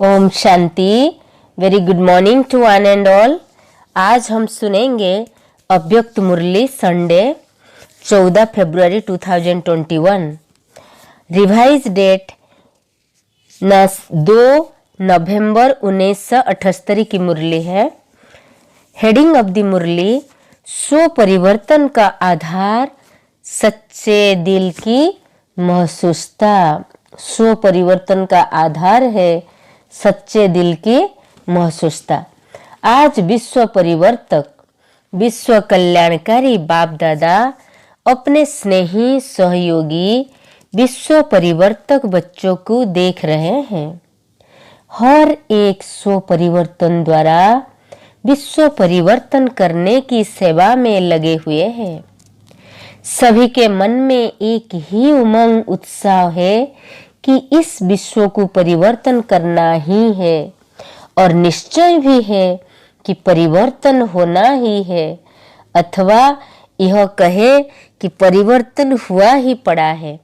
Om Shanti. Very good morning to one and all. आज हम सुनेंगे अव्यक्त मुरली संडे 14 फरवरी 2021। रिवाइज डेट 2 नवंबर 1978 की मुरली है। हेडिंग ऑफ द मुरली स्व परिवर्तन का आधार सच्चे दिल की महसूसता। स्व परिवर्तन का आधार है सच्चे दिल की महसूसता। आज विश्व परिवर्तक, विश्व कल्याणकारी बाप दादा अपने स्नेही सहयोगी विश्व परिवर्तक बच्चों को देख रहे हैं। हर एक स्व परिवर्तन द्वारा विश्व परिवर्तन करने की सेवा में लगे हुए हैं। सभी के मन में एक ही उमंग उत्साह है कि इस विश्व को परिवर्तन करना ही है और निश्चय भी है कि परिवर्तन होना ही है, अथवा यह कहे कि परिवर्तन हुआ ही पड़ा है।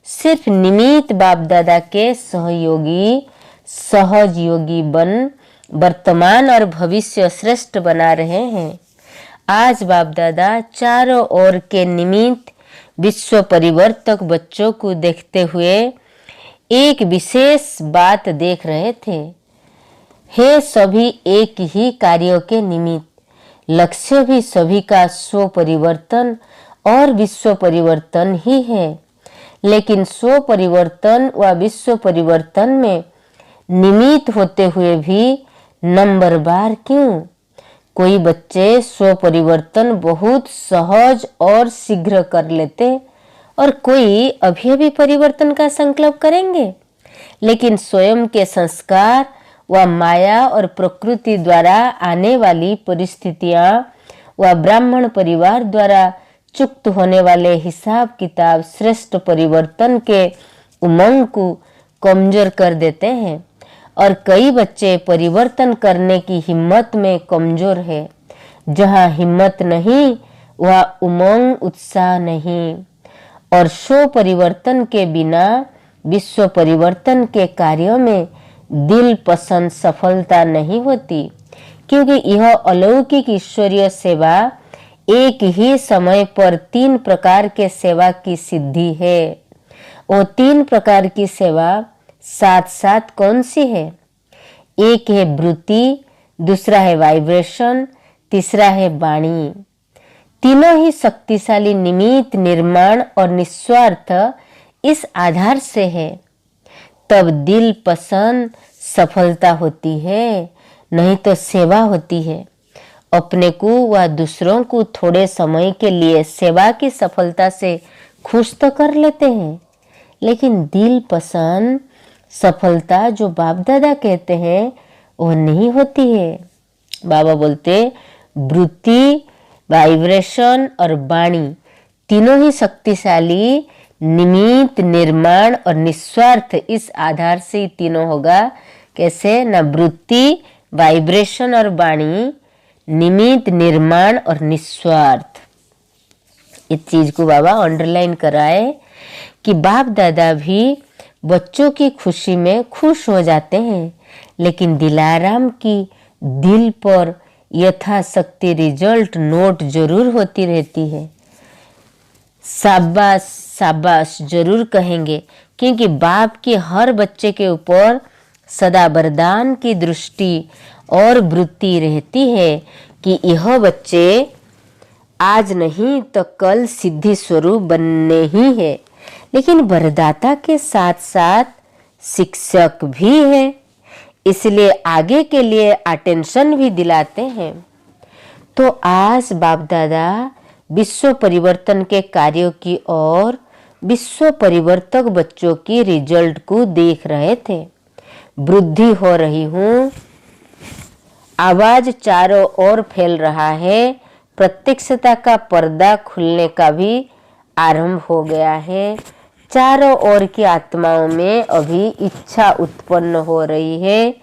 सिर्फ निमित्त बाप दादा के सहयोगी सहज योगी बन वर्तमान और भविष्य श्रेष्ठ बना रहे हैं। आज बाप दादा चारों ओर के निमित्त विश्व परिवर्तक बच्चों को देखते हुए एक विशेष बात देख रहे थे। हे सभी एक ही कार्यों के निमित्त, लक्ष्य भी सभी का स्व परिवर्तन और विश्व परिवर्तन ही है। लेकिन स्व परिवर्तन व विश्व परिवर्तन में निमित्त होते हुए भी नंबरवार क्यों? कोई बच्चे स्व परिवर्तन बहुत सहज और शीघ्र कर लेते और कोई अभी अभी परिवर्तन का संकल्प करेंगे, लेकिन स्वयं के संस्कार व माया और प्रकृति द्वारा आने वाली परिस्थितियां व ब्राह्मण परिवार द्वारा चुक्त होने वाले हिसाब किताब श्रेष्ठ परिवर्तन के उमंग को कमजोर कर देते हैं। और कई बच्चे परिवर्तन करने की हिम्मत में कमजोर है। जहाँ हिम्मत नहीं वह उमंग उत्साह नहीं, और स्व परिवर्तन के बिना विश्व परिवर्तन के कार्यों में दिल पसंद सफलता नहीं होती, क्योंकि यह अलौकिक ईश्वरीय सेवा एक ही समय पर 3 प्रकार के सेवा की सिद्धि है। वो 3 प्रकार की सेवा साथ साथ कौन सी है? एक है वृत्ति, दूसरा है वाइब्रेशन, तीसरा है वाणी। तीनों ही शक्तिशाली निमित्त निर्माण और निस्वार्थ इस आधार से है। तब दिल पसंद सफलता होती है, नहीं तो सेवा होती है। अपने को व दूसरों को थोड़े समय के लिए सेवा की सफलता से खुश तो कर लेते हैं, लेकिन दिल पसंद सफलता जो बाप दादा कहते हैं वो नहीं होती है। बाबा बोलते वृत्ति, वाइब्रेशन और वाणी तीनों ही शक्तिशाली निमित्त निर्माण और निस्वार्थ इस आधार से ही तीनों होगा। कैसे? ना वृत्ति, वाइब्रेशन और वाणी, निमित्त निर्माण और निस्वार्थ। इस चीज को बाबा अंडरलाइन कराए कि बाप दादा भी बच्चों की खुशी में खुश हो जाते हैं, लेकिन दिलाराम की दिल पर यथाशक्ति रिजल्ट नोट जरूर होती रहती है। शाबाश शाबाश जरूर कहेंगे, क्योंकि बाप के हर बच्चे के ऊपर सदा वरदान की दृष्टि और वृत्ति रहती है कि यह बच्चे आज नहीं तो कल सिद्धि स्वरूप बनने ही है। लेकिन वरदाता के साथ साथ शिक्षक भी है, इसलिए आगे के लिए अटेंशन भी दिलाते हैं। तो आज बाप दादा विश्व परिवर्तन के कार्यों की और विश्व परिवर्तक बच्चों की रिजल्ट को देख रहे थे। वृद्धि हो रही हूँ, आवाज चारों ओर फैल रहा है, प्रत्यक्षता का पर्दा खुलने का भी आरंभ हो गया है। चारों ओर की आत्माओं में अभी इच्छा उत्पन्न हो रही है।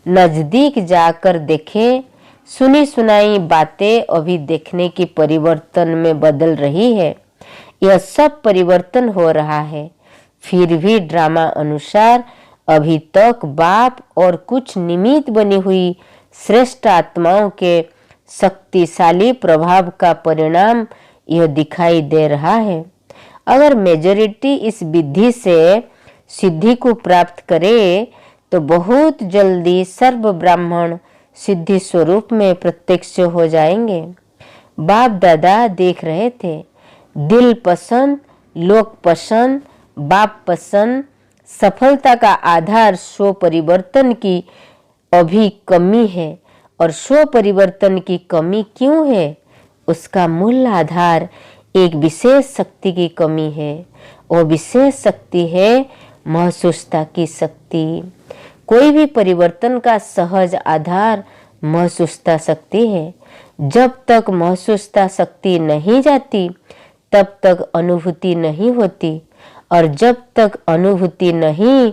नजदीक जाकर देखें, सुनी सुनाई बातें अभी देखने की परिवर्तन में बदल रही है। यह सब परिवर्तन हो रहा है, फिर भी ड्रामा अनुसार अभी तक बाप और कुछ निमित्त बनी हुई श्रेष्ठ आत्माओं के शक्तिशाली प्रभाव का परिणाम यह दिखाई दे रहा है। अगर मेजॉरिटी इस विधि से सिद्धि को प्राप्त करे तो बहुत जल्दी सर्व ब्राह्मण सिद्धि स्वरूप में प्रत्यक्ष हो जाएंगे। बाप दादा देख रहे थे, दिल पसंद, लोक पसंद, बाप पसंद, सफलता का आधार स्व परिवर्तन की अभी कमी है। और स्व परिवर्तन की कमी क्यों है? उसका मूल आधार एक विशेष शक्ति की कमी है। वो विशेष शक्ति है महसूसता की शक्ति। कोई भी परिवर्तन का सहज आधार महसूसता शक्ति है। जब तक महसूसता शक्ति नहीं जाती तब तक अनुभूति नहीं होती, और जब तक अनुभूति नहीं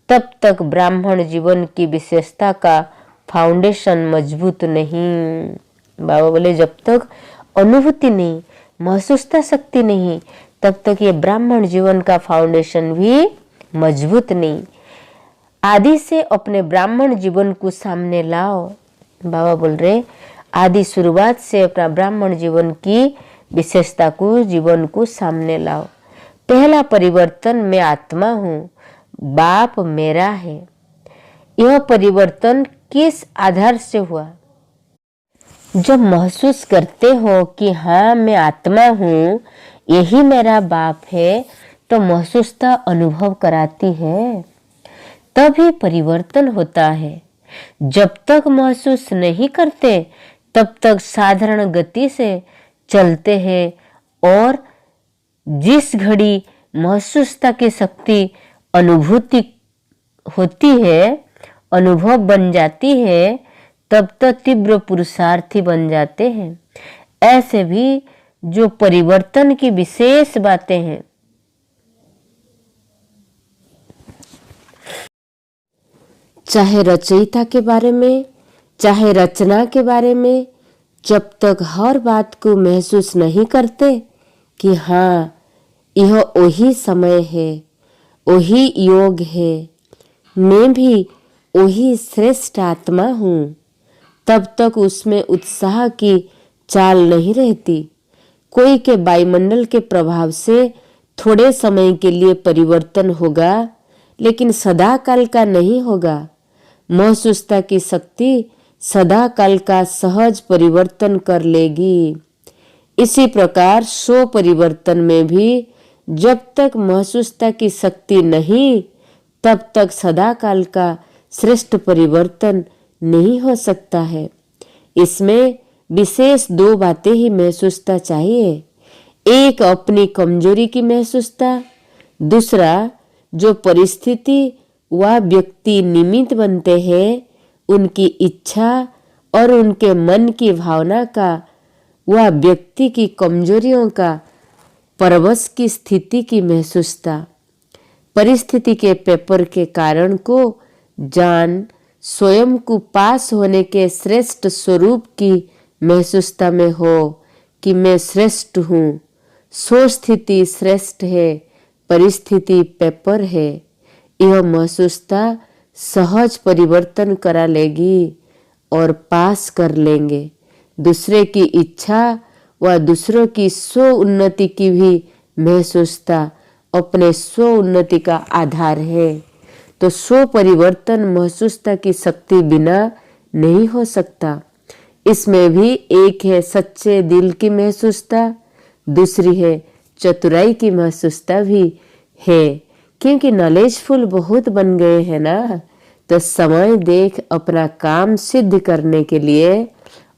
तब तक ब्राह्मण जीवन की विशेषता का फाउंडेशन मजबूत नहीं। बाबा बोले जब तक अनुभूति नहीं, महसूसता शक्ति नहीं, तब तक ये ब्राह्मण जीवन का फाउंडेशन भी मजबूत नहीं। आदि से अपने ब्राह्मण जीवन को सामने लाओ। बाबा बोल रहे आदि शुरुआत से अपना ब्राह्मण जीवन की विशेषता को, जीवन को सामने लाओ। पहला परिवर्तन मैं आत्मा हूँ, बाप मेरा है। यह परिवर्तन किस आधार से हुआ? जब महसूस करते हो कि हाँ मैं आत्मा हूँ, यही मेरा बाप है, तो महसूसता अनुभव कराती है, तभी परिवर्तन होता है। जब तक महसूस नहीं करते तब तक साधारण गति से चलते हैं, और जिस घड़ी महसूसता की शक्ति अनुभूति होती है, अनुभव बन जाती है, तब तो तीव्र पुरुषार्थी बन जाते हैं। ऐसे भी जो परिवर्तन की विशेष बातें हैं, चाहे रचयिता के बारे में, चाहे रचना के बारे में, जब तक हर बात को महसूस नहीं करते कि हाँ यह वही समय है, वही योग है, मैं भी वही श्रेष्ठ आत्मा हूँ, तब तक उसमें उत्साह की चाल नहीं रहती। कोई के वायुमंडल के प्रभाव से थोड़े समय के लिए परिवर्तन होगा, लेकिन सदा काल का नहीं होगा। महसूसता की शक्ति सदा काल का सहज परिवर्तन कर लेगी। इसी प्रकार स्व परिवर्तन में भी जब तक महसूसता की शक्ति नहीं, तब तक सदा काल का श्रेष्ठ परिवर्तन नहीं हो सकता है। इसमें विशेष दो बातें ही महसूसता चाहिए। एक अपनी कमजोरी की महसूसता, दूसरा जो परिस्थिति व व्यक्ति निमित्त बनते हैं उनकी इच्छा और उनके मन की भावना का, वह व्यक्ति की कमजोरियों का, परवश की स्थिति की महसूसता। परिस्थिति के पेपर के कारण को जान स्वयं को पास होने के श्रेष्ठ स्वरूप की महसूसता में हो कि मैं श्रेष्ठ हूँ। सो स्थिति श्रेष्ठ है, परिस्थिति पेपर है। यह महसूसता सहज परिवर्तन करा लेगी और पास कर लेंगे। दूसरे की इच्छा व दूसरों की स्व उन्नति की भी महसूसता अपने स्व उन्नति का आधार है। तो स्व परिवर्तन महसूसता की शक्ति बिना नहीं हो सकता। इसमें भी एक है सच्चे दिल की महसूसता, दूसरी है चतुराई की महसूसता भी है। क्योंकि नॉलेजफुल बहुत बन गए हैं ना, तो समय देख अपना काम सिद्ध करने के लिए,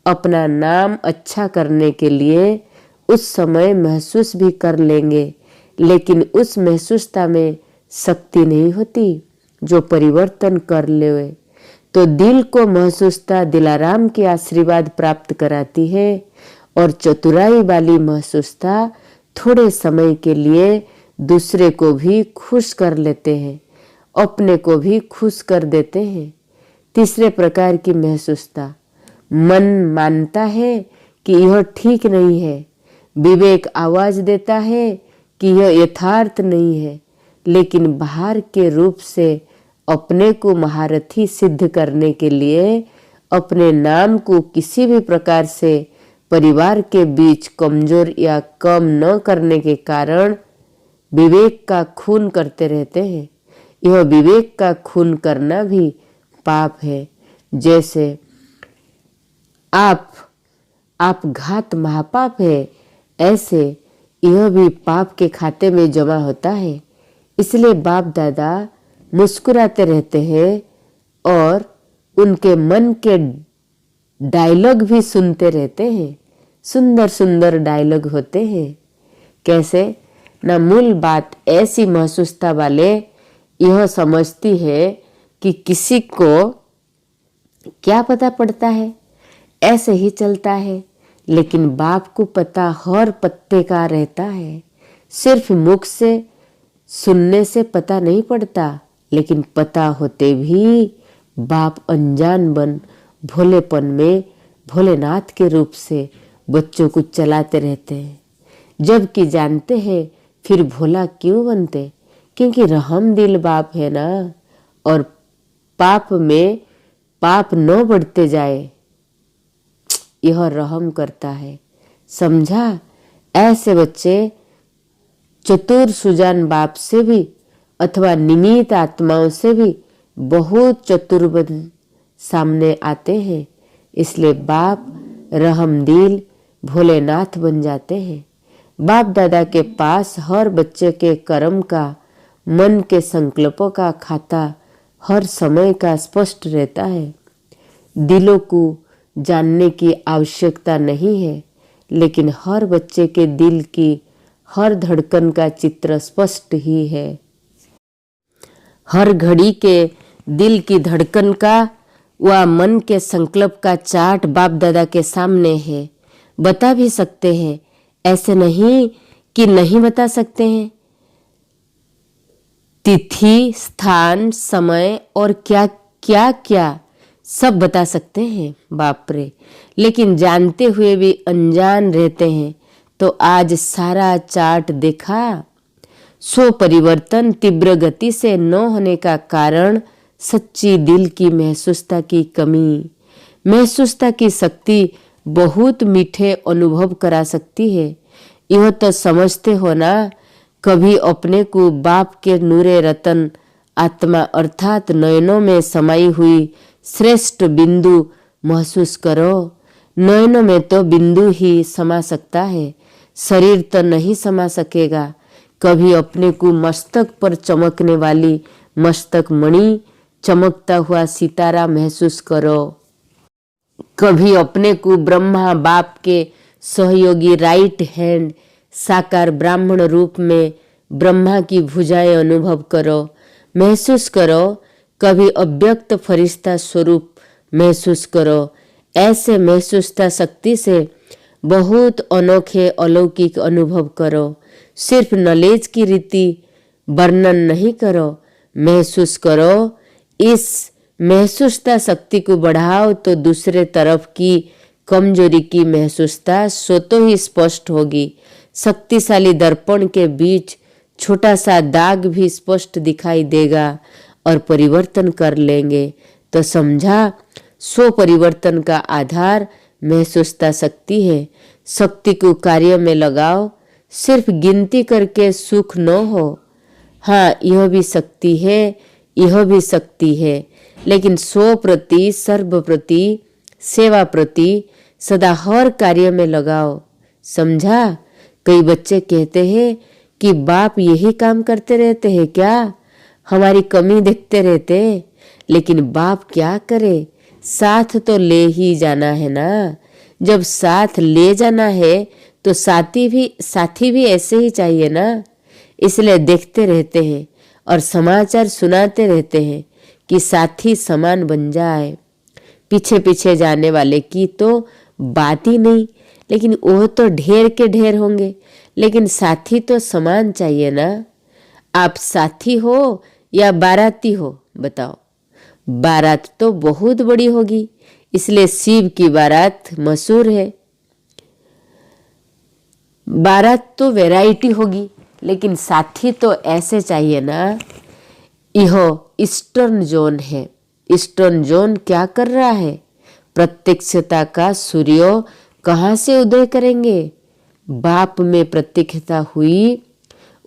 अपना नाम अच्छा करने के लिए उस समय महसूस भी कर लेंगे, लेकिन उस महसूसता में शक्ति नहीं होती जो परिवर्तन कर ले। तो दिल को महसूसता दिलाराम के आशीर्वाद प्राप्त कराती है, और चतुराई वाली महसूसता थोड़े समय के लिए दूसरे को भी खुश कर लेते हैं, अपने को भी खुश कर देते हैं। तीसरे प्रकार की महसूसता, मन मानता है कि यह ठीक नहीं है, विवेक आवाज देता है कि यह यथार्थ नहीं है, लेकिन बाहर के रूप से अपने को महारथी सिद्ध करने के लिए अपने नाम को किसी भी प्रकार से परिवार के बीच कमजोर या कम न करने के कारण विवेक का खून करते रहते हैं। यह विवेक का खून करना भी पाप है। जैसे आप घात महापाप है, ऐसे यह भी पाप के खाते में जमा होता है। इसलिए बाप दादा मुस्कुराते रहते हैं और उनके मन के डायलॉग भी सुनते रहते हैं। सुंदर सुंदर डायलॉग होते हैं। कैसे ना, मूल बात ऐसी महसूसता वाले यह समझती है कि किसी को क्या पता पड़ता है, ऐसे ही चलता है। लेकिन बाप को पता हर पत्ते का रहता है। सिर्फ मुख से सुनने से पता नहीं पड़ता, लेकिन पता होते भी बाप अनजान बन भोलेपन में भोलेनाथ के रूप से बच्चों को चलाते रहते हैं। जबकि जानते हैं फिर भोला क्यों बनते, क्योंकि रहम दिल बाप है ना। और पाप में पाप न बढ़ते जाए, यह रहम करता है। समझा? ऐसे बच्चे चतुर सुजान बाप से भी अथवा निमित आत्माओं से भी बहुत चतुर बन सामने आते हैं। इसलिए बाप रहम दिल भोलेनाथ बन जाते हैं। बाप दादा के पास हर बच्चे के कर्म का, मन के संकल्पों का खाता हर समय का स्पष्ट रहता है। दिलों को जानने की आवश्यकता नहीं है, लेकिन हर बच्चे के दिल की हर धड़कन का चित्र स्पष्ट ही है। हर घड़ी के दिल की धड़कन का व मन के संकल्प का चार्ट बाप दादा के सामने है। बता भी सकते हैं, ऐसे नहीं कि नहीं बता सकते हैं। तिथि, स्थान, समय और क्या क्या क्या सब बता सकते हैं बाप रे। लेकिन जानते हुए भी अनजान रहते हैं। तो आज सारा चार्ट देखा। सो परिवर्तन तीव्र गति से न होने का कारण सच्ची दिल की महसूसता की कमी। महसूसता की शक्ति बहुत मीठे अनुभव करा सकती है। यह तो समझते हो ना, कभी अपने को बाप के नूरे रतन आत्मा अर्थात नयनों में समाई हुई श्रेष्ठ बिंदु महसूस करो। नयनों में तो बिंदु ही समा सकता है, शरीर तो नहीं समा सकेगा। कभी अपने को मस्तक पर चमकने वाली मस्तक मणि, चमकता हुआ सितारा महसूस करो। कभी अपने को ब्रह्मा बाप के सहयोगी राइट हैंड साकार ब्राह्मण रूप में ब्रह्मा की भुजाएं अनुभव करो, महसूस करो। कभी अव्यक्त फरिश्ता स्वरूप महसूस करो। ऐसे महसूसता शक्ति से बहुत अनोखे अलौकिक अनुभव करो। सिर्फ नॉलेज की रीति वर्णन नहीं करो, महसूस करो। इस महसूसता शक्ति को बढ़ाओ तो दूसरे तरफ की कमजोरी की महसूसता स्वतः ही स्पष्ट होगी। शक्तिशाली दर्पण के बीच छोटा सा दाग भी स्पष्ट दिखाई देगा और परिवर्तन कर लेंगे। तो समझा, स्व परिवर्तन का आधार महसूसता शक्ति है। शक्ति को कार्य में लगाओ, सिर्फ गिनती करके सुख न हो। हाँ, यह भी शक्ति है, यह भी शक्ति है, लेकिन स्व प्रति, सर्व प्रति, सेवा प्रति सदा हर कार्य में लगाओ। समझा? कई बच्चे कहते हैं कि बाप यही काम करते रहते हैं क्या, हमारी कमी देखते रहते। लेकिन बाप क्या करे, साथ तो ले ही जाना है ना। जब साथ ले जाना है तो साथी भी ऐसे ही चाहिए ना। इसलिए देखते रहते हैं और समाचार सुनाते रहते हैं कि साथी समान बन जाए। पीछे पीछे जाने वाले की तो बात ही नहीं, लेकिन वो तो ढेर के ढेर होंगे, लेकिन साथी तो समान चाहिए ना। आप साथी हो या बाराती हो, बताओ। बारात तो बहुत बड़ी होगी, इसलिए शिव की बारात मशहूर है। बारात तो वैरायटी होगी, लेकिन साथी तो ऐसे चाहिए ना। यह ईस्टर्न जोन है। ईस्टर्न जोन क्या कर रहा है? प्रत्यक्षता का सूर्य कहाँ से उदय करेंगे? बाप में प्रत्यक्षता हुई,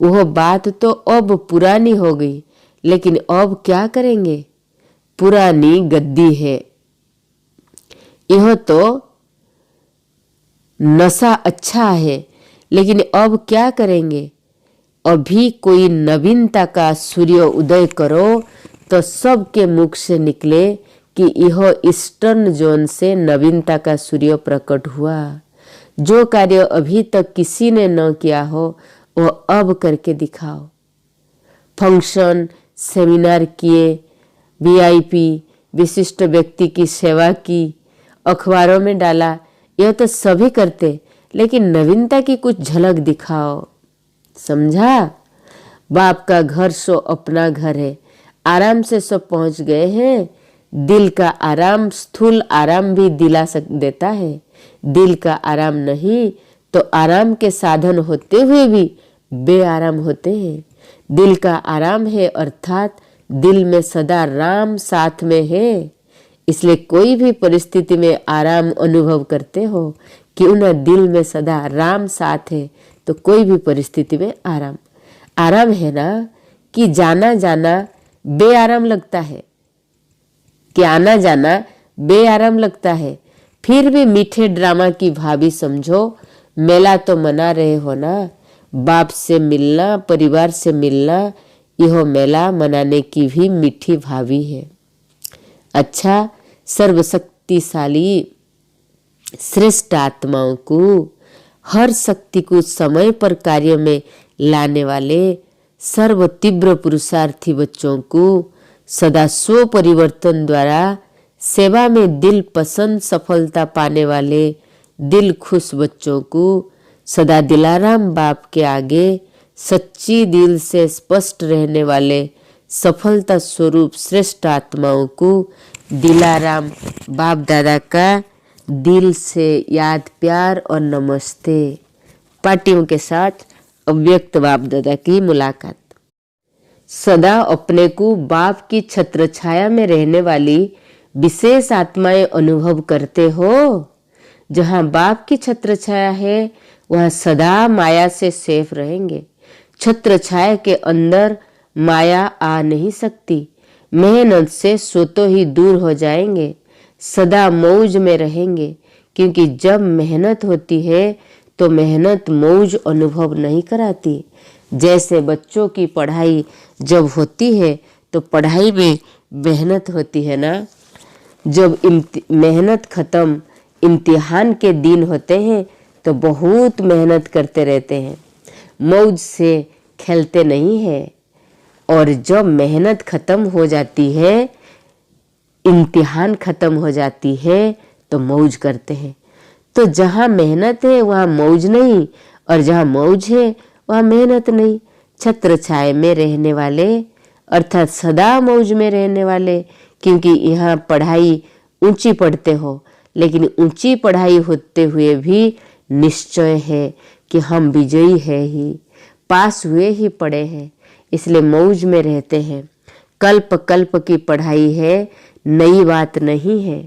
वह बात तो अब पुरानी हो गई, लेकिन अब क्या करेंगे? पुरानी गद्दी है। यह तो नशा अच्छा है, लेकिन अब क्या करेंगे? अभी कोई नवीनता का सूर्य उदय करो तो सबके मुख से निकले कि यह ईस्टर्न जोन से नवीनता का सूर्य प्रकट हुआ। जो कार्य अभी तक किसी ने न किया हो वो अब करके दिखाओ। फंक्शन, सेमिनार किए, वीआईपी विशिष्ट व्यक्ति की सेवा की, अखबारों में डाला, यह तो सभी करते, लेकिन नवीनता की कुछ झलक दिखाओ। समझा? बाप का घर सो अपना घर है। आराम से सब पहुंच गए हैं। दिल का आराम, स्थूल आराम भी दिला देता है। दिल का आराम नहीं तो आराम के साधन होते हुए भी बेआराम होते हैं। दिल का आराम है अर्थात दिल में सदा राम साथ में है। इसलिए कोई भी परिस्थिति में आराम अनुभव करते हो, क्यों न दिल में सदा राम साथ है तो कोई भी परिस्थिति में आराम। आराम है ना कि जाना जाना बेआराम लगता है, कि आना जाना बेआराम लगता है। फिर भी मीठे ड्रामा की भाभी समझो। मेला तो मना रहे हो ना। बाप से मिलना, परिवार से मिलना, यह मेला मनाने की भी मीठी भाभी है। अच्छा, सर्वशक्तिशाली श्रेष्ठ आत्माओं को, हर शक्ति को समय पर कार्य में लाने वाले सर्व तीव्र पुरुषार्थी बच्चों को सदा स्व परिवर्तन द्वारा सेवा में दिल पसंद सफलता पाने वाले दिल खुश बच्चों को सदा दिलाराम बाप के आगे सच्ची दिल से स्पष्ट रहने वाले सफलता स्वरूप श्रेष्ठ आत्माओं को दिलाराम बाप दादा का दिल से याद, प्यार और नमस्ते। पार्टियों के साथ अव्यक्त बाप दादा की मुलाकात। सदा अपने को बाप की छत्र छाया में रहने वाली विशेष आत्माएं अनुभव करते हो। जहां बाप की छत्र छाया है वहां सदा माया से सेफ रहेंगे। छत्र छाया के अंदर माया आ नहीं सकती। मेहनत से स्वतः ही दूर हो जाएंगे। सदा मौज में रहेंगे, क्योंकि जब मेहनत होती है तो मेहनत मौज अनुभव नहीं कराती। जैसे बच्चों की पढ़ाई जब होती है तो पढ़ाई में मेहनत होती है ना। जब मेहनत खत्म, इम्तिहान के दिन होते हैं तो बहुत मेहनत करते रहते हैं, मौज से खेलते नहीं है। और जब मेहनत खत्म हो जाती है, इम्तिहान खत्म हो जाती है तो मौज करते हैं। तो जहाँ मेहनत है वहाँ मौज नहीं, और जहाँ मौज है वहाँ मेहनत नहीं। छत्र छाया में रहने वाले अर्थात सदा मौज में रहने वाले, क्योंकि यहाँ पढ़ाई ऊंची पढ़ते हो, लेकिन ऊंची पढ़ाई होते हुए भी निश्चय है कि हम विजयी है ही, पास हुए ही पड़े हैं, इसलिए मौज में रहते हैं। कल्प कल्प की पढ़ाई है, नई बात नहीं है।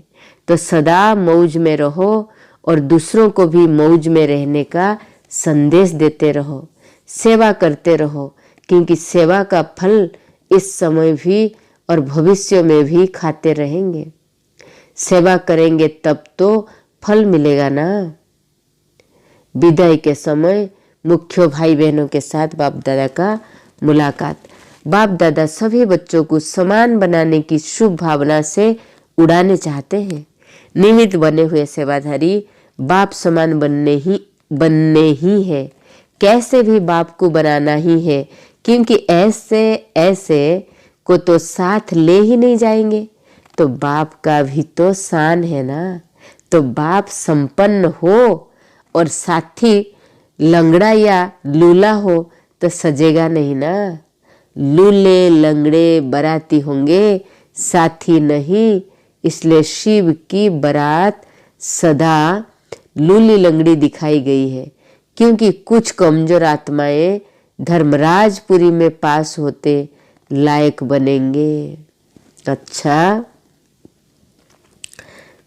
तो सदा मौज में रहो और दूसरों को भी मौज में रहने का संदेश देते रहो, सेवा करते रहो, क्योंकि सेवा का फल इस समय भी और भविष्य में भी खाते रहेंगे। सेवा करेंगे तब तो फल मिलेगा ना। विदाई के समय मुख्य भाई बहनों के साथ बाप दादा का मुलाकात। बाप दादा सभी बच्चों को समान बनाने की शुभ भावना से उड़ाने चाहते हैं। निमित्त बने हुए सेवाधारी बाप समान बनने ही है। कैसे भी बाप को बनाना ही है, क्योंकि ऐसे को तो साथ ले ही नहीं जाएंगे। तो बाप का भी तो शान है ना। तो बाप संपन्न हो और साथी लंगड़ा या लूला हो तो सजेगा नहीं ना। लूले लंगड़े बराती होंगे, साथी नहीं। इसलिए शिव की बारात सदा लूली लंगड़ी दिखाई गई है, क्योंकि कुछ कमजोर आत्माएं धर्मराजपुरी में पास होते लायक बनेंगे। अच्छा,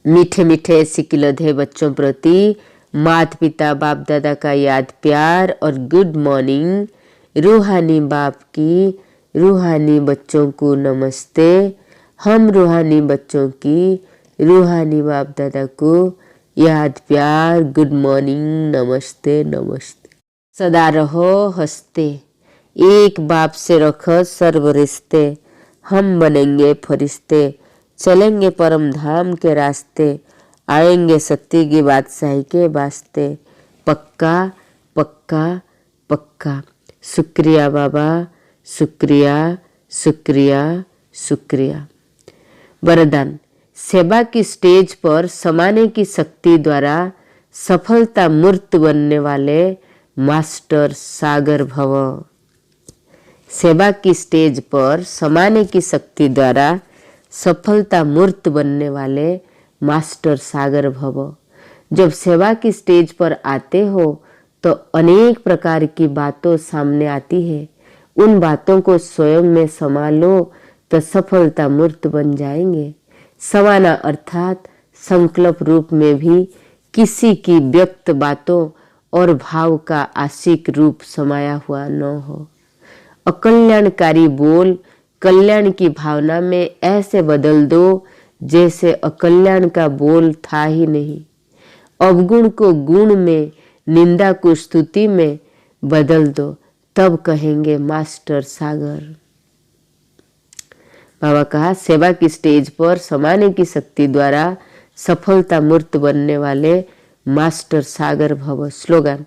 मीठे मीठे सिकिलधे बच्चों प्रति माता पिता बाप दादा का याद प्यार और गुड मॉर्निंग। रूहानी बाप की रूहानी बच्चों को नमस्ते। हम रूहानी बच्चों की रूहानी बाप दादा को याद प्यार गुड मॉर्निंग नमस्ते नमस्ते। सदा रहो हंसते, एक बाप से रखो सर्व रिश्ते। हम बनेंगे फरिश्ते, चलेंगे परम धाम के रास्ते। आएंगे सत्य की बादशाही के वास्ते। पक्का पक्का पक्का। शुक्रिया बाबा, शुक्रिया शुक्रिया शुक्रिया। वरदान, सेवा की स्टेज पर समाने की शक्ति द्वारा सफलता मूर्त बनने वाले मास्टर सागर भव। सेवा की स्टेज पर समाने की शक्ति द्वारा सफलता मूर्त बनने वाले मास्टर सागर भव। जब सेवा की स्टेज पर आते हो तो अनेक प्रकार की बातों सामने आती है। उन बातों को स्वयं में समा लो तो सफलता मूर्त बन जाएंगे। समाना अर्थात संकल्प रूप में भी किसी की व्यक्त बातों और भाव का आशिक रूप समाया हुआ न हो। अकल्याणकारी बोल कल्याण की भावना में ऐसे बदल दो जैसे अकल्याण का बोल था ही नहीं। अवगुण को गुण में, निंदा को स्तुति में बदल दो, तब कहेंगे मास्टर सागर। बाबा कहा, सेवा की स्टेज पर समाने की शक्ति द्वारा सफलता मूर्त बनने वाले मास्टर सागर भव। स्लोगन,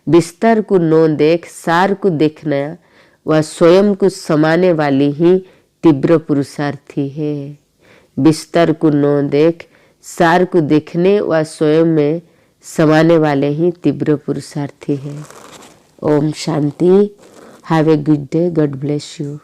बिस्तर को नो देख सार को देखना वह स्वयं को समाने वाली ही तीव्र पुरुषार्थी है। बिस्तर को नो देख सार को देखने व स्वयं में समाने वाले ही तीव्र पुरुषार्थी है। Om Shanti. Have a good day. God bless you.